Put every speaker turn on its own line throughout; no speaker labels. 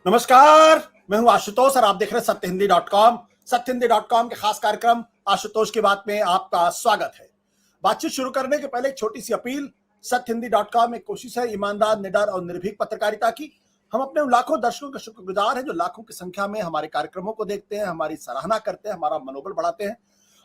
नमस्कार, मैं हूं आशुतोष और आप देख रहे हैं सत्यहिंदी.com। सत्यहिंदी.com के खास कार्यक्रम आशुतोष की बात में आपका स्वागत है। बातचीत शुरू करने के पहले एक छोटी सी अपील। सत्यहिंदी.com एक कोशिश है ईमानदार, निडर और निर्भीक पत्रकारिता की। हम अपने उन लाखों दर्शकों के शुक्रगुजार हैं जो लाखों की संख्या में हमारे कार्यक्रमों को देखते हैं, हमारी सराहना करते हैं, हमारा मनोबल बढ़ाते हैं।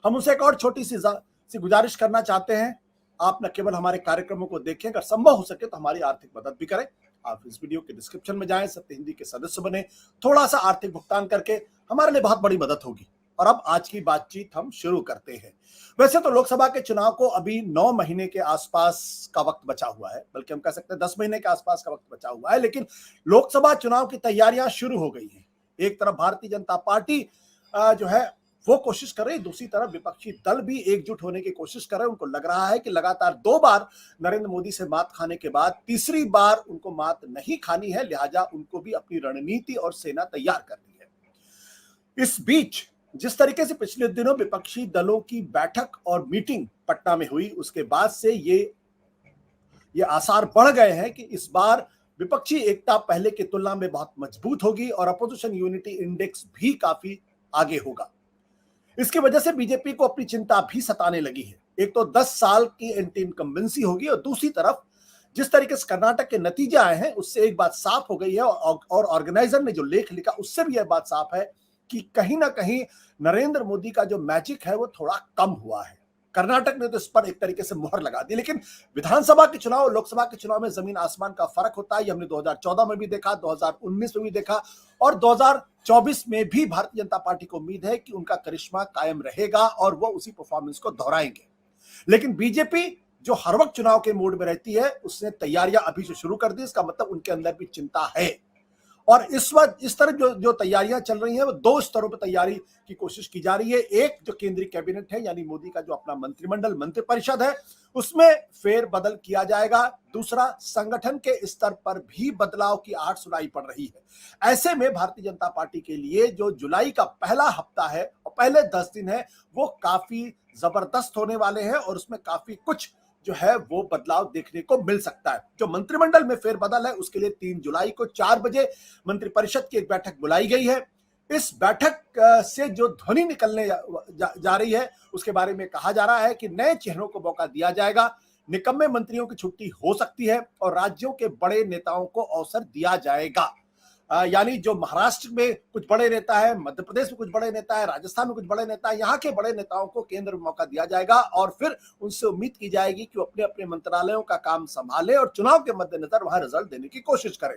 हम उनसे एक और छोटी सी गुजारिश करना चाहते हैं, आप न केवल हमारे कार्यक्रमों को देखें, अगर संभव हो सके तो हमारी आर्थिक मदद भी करें। आप इस वीडियो के डिस्क्रिप्शन में जाएं, सत्य हिंदी के सदस्य बने, थोड़ा सा आर्थिक भुगतान करके हमारे लिए बहुत बड़ी मदद होगी। और अब आज की बातचीत हम शुरू करते हैं। वैसे तो लोकसभा के चुनाव को अभी 9 महीने के आसपास का वक्त बचा हुआ है, बल्कि हम कह सकते हैं 10 महीने के आसपास का वक्त बचा हुआ है, लेकिन लोकसभा चुनाव की तैयारियां शुरू हो गई हैं। एक तरफ भारतीय जनता पार्टी जो है वो कोशिश कर रही है, दूसरी तरफ विपक्षी दल भी एकजुट होने की कोशिश कर रहे हैं। उनको लग रहा है कि लगातार 2 बार नरेंद्र मोदी से मात खाने के बाद तीसरी बार उनको मात नहीं खानी है, लिहाजा उनको भी अपनी रणनीति और सेना तैयार करनी है। इस बीच जिस तरीके से पिछले दिनों विपक्षी दलों की बैठक और मीटिंग पटना में हुई, उसके बाद से ये आसार बढ़ गए हैं कि इस बार विपक्षी एकता पहले की तुलना में बहुत मजबूत होगी और अपोजिशन यूनिटी इंडेक्स भी काफी आगे होगा। इसकी वजह से बीजेपी को अपनी चिंता भी सताने लगी है। एक तो 10 साल की एंटी इनकम्बेंसी होगी और दूसरी तरफ जिस तरीके से कर्नाटक के नतीजे आए हैं उससे एक बात साफ हो गई है और ऑर्गेनाइजर ने जो लेख लिखा उससे भी यह बात साफ है कि कहीं ना कहीं नरेंद्र मोदी का जो मैजिक है वो थोड़ा कम हुआ है। कर्नाटक ने तो इस पर एक तरीके से मुहर लगा दी, लेकिन विधानसभा के चुनाव और लोकसभा के चुनाव में जमीन आसमान का फर्क होता है। ये हमने 2014 में भी देखा, 2019 में भी देखा और 2024 में भी भारतीय जनता पार्टी को उम्मीद है कि उनका करिश्मा कायम रहेगा और वो उसी परफॉर्मेंस को दोहराएंगे। लेकिन बीजेपी जो हर वक्त चुनाव के मूड में रहती है, उसने तैयारियां अभी से शुरू कर दी। इसका मतलब उनके अंदर भी चिंता है और इस वक्त इस तरह जो तैयारियां चल रही हैं वो 2 स्तरों पर तैयारी की कोशिश की जा रही है। एक जो केंद्रीय कैबिनेट है यानी मोदी का जो अपना मंत्रिमंडल मंत्रिपरिषद है उसमें फेरबदल किया जाएगा। दूसरा, संगठन के स्तर पर भी बदलाव की आहट सुनाई पड़ रही है। ऐसे में भारतीय जनता पार्टी के लिए जो जुलाई का पहला हफ्ता है और पहले 10 दिन है वो काफी जबरदस्त होने वाले हैं और उसमें काफी कुछ जो है वो बदलाव देखने को मिल सकता है। जो मंत्रिमंडल में फेरबदल है उसके लिए 3 जुलाई को 4 बजे मंत्रिपरिषद की एक बैठक बुलाई गई है। इस बैठक से जो ध्वनि निकलने जा रही है उसके बारे में कहा जा रहा है कि नए चेहरों को मौका दिया जाएगा, निकम्मे मंत्रियों की छुट्टी हो सकती है और राज्यों के बड़े नेताओं को अवसर दिया जाएगा। यानी जो महाराष्ट्र में कुछ बड़े नेता है, मध्य प्रदेश में कुछ बड़े नेता है, राजस्थान में कुछ बड़े नेता है, यहाँ के बड़े नेताओं को केंद्र में मौका दिया जाएगा और फिर उनसे उम्मीद की जाएगी कि वो अपने अपने मंत्रालयों का काम संभाले और चुनाव के मद्देनजर वहां रिजल्ट देने की कोशिश करें।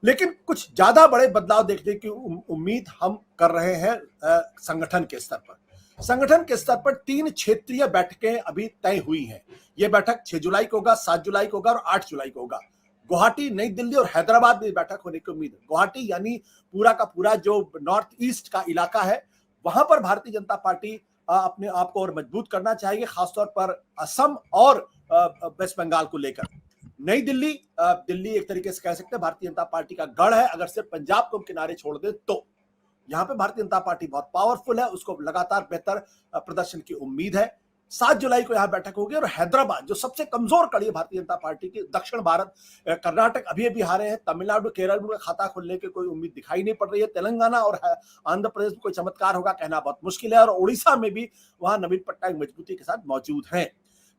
लेकिन कुछ ज्यादा बड़े बदलाव देखने की उम्मीद हम कर रहे हैं संगठन के स्तर पर। संगठन के स्तर पर 3 क्षेत्रीय बैठकें अभी तय हुई हैं। यह बैठक 6 जुलाई को होगा, 7 जुलाई को होगा और 8 जुलाई को होगा। गुवाहाटी, नई दिल्ली और हैदराबाद में बैठक होने की उम्मीद है। गुवाहाटी यानी पूरा का पूरा जो नॉर्थ ईस्ट का इलाका है वहां पर भारतीय जनता पार्टी अपने आप को और मजबूत करना चाहिए, खासतौर पर असम और वेस्ट बंगाल को लेकर। नई दिल्ली दिल्ली एक तरीके से कह सकते हैं भारतीय जनता पार्टी का गढ़ है। अगर सिर्फ पंजाब को किनारे छोड़ दे तो यहाँ पे भारतीय जनता पार्टी बहुत पावरफुल है, उसको लगातार बेहतर प्रदर्शन की उम्मीद है। 7 जुलाई को यहाँ बैठक होगी और हैदराबाद जो सबसे कमजोर कड़ी है भारतीय जनता पार्टी की, दक्षिण भारत, कर्नाटक अभी अभी हारे हैं, तमिलनाडु केरल में खाता खुलने की कोई उम्मीद दिखाई नहीं पड़ रही है, तेलंगाना और आंध्र प्रदेश में कोई चमत्कार होगा कहना बहुत मुश्किल है और उड़ीसा में भी वहां नवीन पटनायक मजबूती के साथ मौजूद हैं।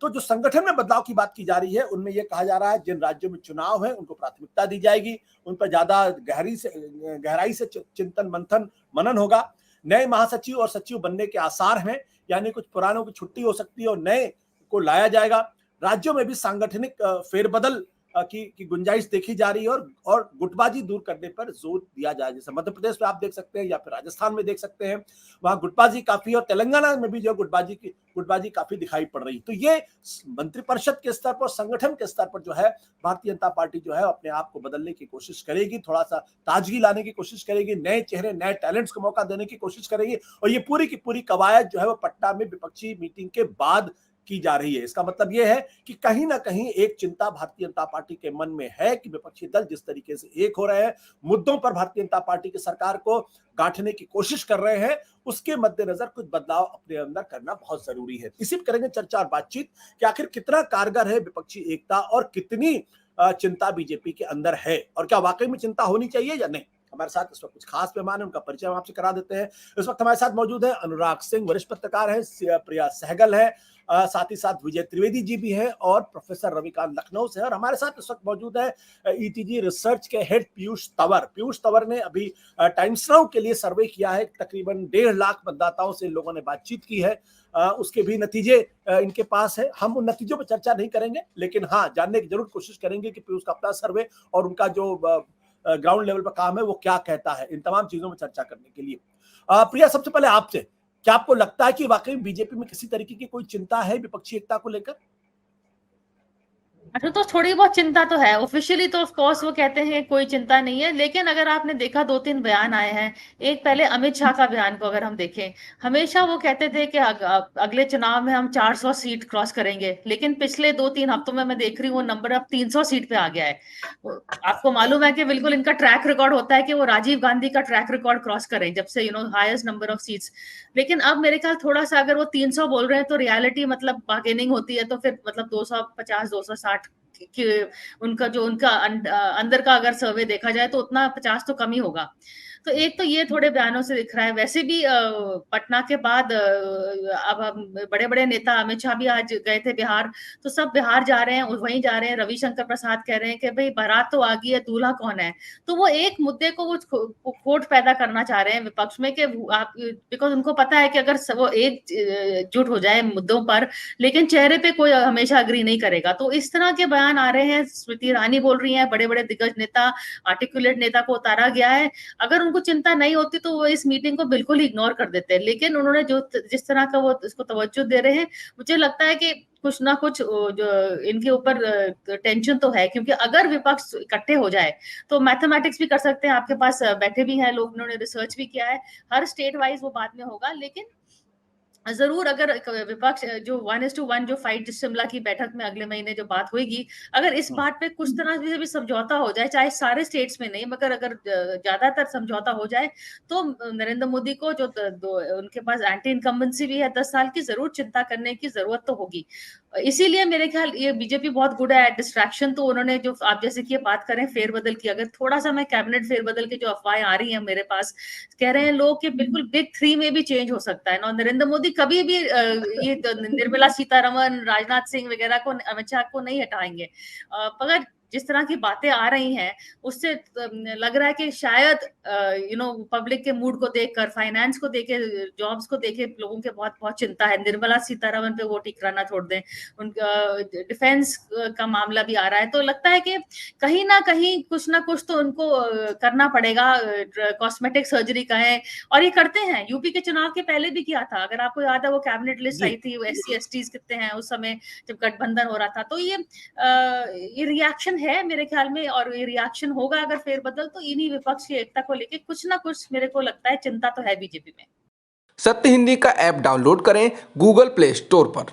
तो जो संगठन में बदलाव की बात की जा रही है उनमें यह कहा जा रहा है जिन राज्यों में चुनाव है उनको प्राथमिकता दी जाएगी, उन पर ज्यादा गहराई से चिंतन मंथन मनन होगा। नए महासचिव और सचिव बनने के आसार हैं, यानी कुछ पुरानों की छुट्टी हो सकती है और नए को लाया जाएगा। राज्यों में भी सांगठनिक फेरबदल की गुंजाइश देखी जा रही है और गुटबाजी दूर करने पर जोर दिया जाए। जैसे मध्य प्रदेश में आप देख सकते हैं या फिर राजस्थान में देख सकते हैं, वहां गुटबाजी काफी, और तेलंगाना में भी जो गुटबाजी काफी दिखाई पड़ रही। तो ये मंत्रिपरिषद के स्तर पर, संगठन के स्तर पर जो है भारतीय जनता पार्टी जो है अपने आप को बदलने की कोशिश करेगी, थोड़ा सा ताजगी लाने की कोशिश करेगी, नए चेहरे, नए टैलेंट्स को मौका देने की कोशिश करेगी और ये पूरी की पूरी कवायद जो है वो पटना में विपक्षी मीटिंग के बाद की जा रही है। इसका मतलब यह है कि कहीं ना कहीं एक चिंता भारतीय जनता पार्टी के मन में है कि विपक्षी दल जिस तरीके से एक हो रहे हैं, मुद्दों पर भारतीय जनता पार्टी की सरकार को गांठने की कोशिश कर रहे हैं, उसके मद्देनजर कुछ बदलाव अपने अंदर करना बहुत जरूरी है। इसी पर करेंगे चर्चा और बातचीत कि आखिर कितना कारगर है विपक्षी एकता और कितनी चिंता बीजेपी के अंदर है और क्या वाकई में चिंता होनी चाहिए या नहीं। हमारे साथ इस वक्त कुछ खास मेहमान है, उनका परिचय हम आपसे करा देते हैं। इस वक्त हमारे साथ मौजूद है अनुराग सिंह, वरिष्ठ पत्रकार है, प्रिया सहगल है, साथ ही साथ विजय त्रिवेदी जी भी हैं और प्रोफेसर रविकांत लखनऊ से है। और हमारे साथ इस वक्त मौजूद है ईटीजी रिसर्च के हेड पीयूष तंवर। पीयूष तंवर ने अभी टाइम्स नाउ के लिए सर्वे किया है, तकरीबन 1.5 लाख मतदाताओं से लोगों ने बातचीत की है। उसके भी नतीजे इनके पास है। हम उन नतीजों पर चर्चा नहीं करेंगे, लेकिन हाँ, जानने की जरूर कोशिश करेंगे कि पीयूष का अपना सर्वे और उनका जो ग्राउंड लेवल पर काम है वो क्या कहता है। इन तमाम चीजों में चर्चा करने के लिए प्रिया, सबसे पहले आपसे, क्या आपको लगता है कि वाकई बीजेपी में किसी तरीके की कोई चिंता है विपक्षी एकता को लेकर?
अच्छा, तो थोड़ी बहुत चिंता तो है। ऑफिशियली तो ऑफ कोर्स वो कहते हैं कोई चिंता नहीं है, लेकिन अगर आपने देखा 2-3 बयान आए हैं। एक पहले अमित शाह का बयान को अगर हम देखें, हमेशा वो कहते थे कि अगले चुनाव में हम 400 सीट क्रॉस करेंगे, लेकिन पिछले 2-3 हफ्तों में मैं देख रही हूँ वो नंबर अब 300 सीट पे आ गया है। आपको मालूम है कि बिल्कुल इनका ट्रैक रिकॉर्ड होता है कि वो राजीव गांधी का ट्रैक रिकॉर्ड क्रॉस करें, जब से हाईएस्ट नंबर ऑफ सीट्स। लेकिन अब मेरे ख्याल थोड़ा सा, अगर वो 300 बोल रहे हैं तो रियलिटी मतलब बार्गेनिंग होती है, तो फिर मतलब 250 260 कि उनका अंदर का अगर सर्वे देखा जाए तो उतना 50 तो कम ही होगा। तो एक तो ये थोड़े बयानों से दिख रहा है। वैसे भी पटना के बाद अब बड़े बड़े नेता, अमित शाह भी आज गए थे बिहार, तो सब बिहार जा रहे हैं, वहीं जा रहे हैं। रविशंकर प्रसाद कह रहे हैं कि भाई बारात तो आ गई है, दूल्हा कौन है। तो वो एक मुद्दे को वो खोट पैदा करना चाह रहे हैं विपक्ष में कि आप, बिकॉज उनको पता है कि अगर वो एकजुट हो जाए मुद्दों पर, लेकिन चेहरे पे कोई हमेशा अग्री नहीं करेगा। तो इस तरह के बयान आ रहे हैं। स्मृति ईरानी बोल रही हैं, बड़े बड़े दिग्गज नेता, आर्टिकुलेट नेता को उतारा गया है। अगर उनको चिंता नहीं होती तो वो इस मीटिंग को बिल्कुल ही इग्नोर कर देते हैं, लेकिन उन्होंने जिस तरह का वो इसको तवज्जो दे रहे हैं, मुझे लगता है कि कुछ ना कुछ जो इनके ऊपर टेंशन तो है। क्योंकि अगर विपक्ष इकट्ठे हो जाए तो मैथमेटिक्स भी कर सकते हैं, आपके पास बैठे भी हैं लोग, उन्होंने रिसर्च भी किया है। हर स्टेट वाइज वो बाद में होगा, लेकिन जरूर अगर विपक्ष जो 1:1 जो फाइट शिमला की बैठक में अगले महीने जो बात होगी, अगर इस बात पे कुछ तरह से भी समझौता हो जाए, चाहे सारे स्टेट्स में नहीं मगर अगर ज्यादातर समझौता हो जाए, तो नरेंद्र मोदी को जो उनके पास एंटी इनकम्बेंसी भी है 10 साल की, जरूर चिंता करने की जरूरत तो होगी। इसीलिए मेरे ख्याल ये बीजेपी बहुत गुड है डिस्ट्रैक्शन। तो उन्होंने जो आप जैसे कि बात करें फेरबदल की, अगर थोड़ा सा मैं कैबिनेट फेरबदल की जो अफवाहें आ रही हैं मेरे पास, कह रहे हैं लोग कि बिल्कुल बिग 3 में भी चेंज हो सकता है ना। नरेंद्र मोदी कभी भी ये निर्मला सीतारमन, राजनाथ सिंह वगैरह को, अमित शाह को नहीं हटाएंगे। मगर जिस तरह की बातें आ रही हैं उससे लग रहा है कि शायद पब्लिक के मूड को देखकर, फाइनेंस को देखे, जॉब्स को देखे लोगों के बहुत बहुत चिंता है। निर्मला सीतारमन पे वोट ठिकराना छोड़ दें, उनका डिफेंस का मामला भी आ रहा है। तो लगता है कि कहीं ना कहीं कुछ ना कुछ तो उनको करना पड़ेगा। कॉस्मेटिक सर्जरी का है, और ये करते हैं। यूपी के चुनाव के पहले भी किया था, अगर आपको याद है वो कैबिनेट लिस्ट आई थी, वो SC/STs कितने हैं उस समय जब गठबंधन हो रहा था। तो ये रिएक्शन है मेरे ख्याल में, और ये रिएक्शन होगा अगर फेरबदल, तो इन्हीं विपक्ष की एकता को लेके कुछ ना कुछ मेरे को लगता है चिंता तो है बीजेपी में।
सत्य हिंदी का ऐप डाउनलोड करें गूगल प्ले स्टोर पर।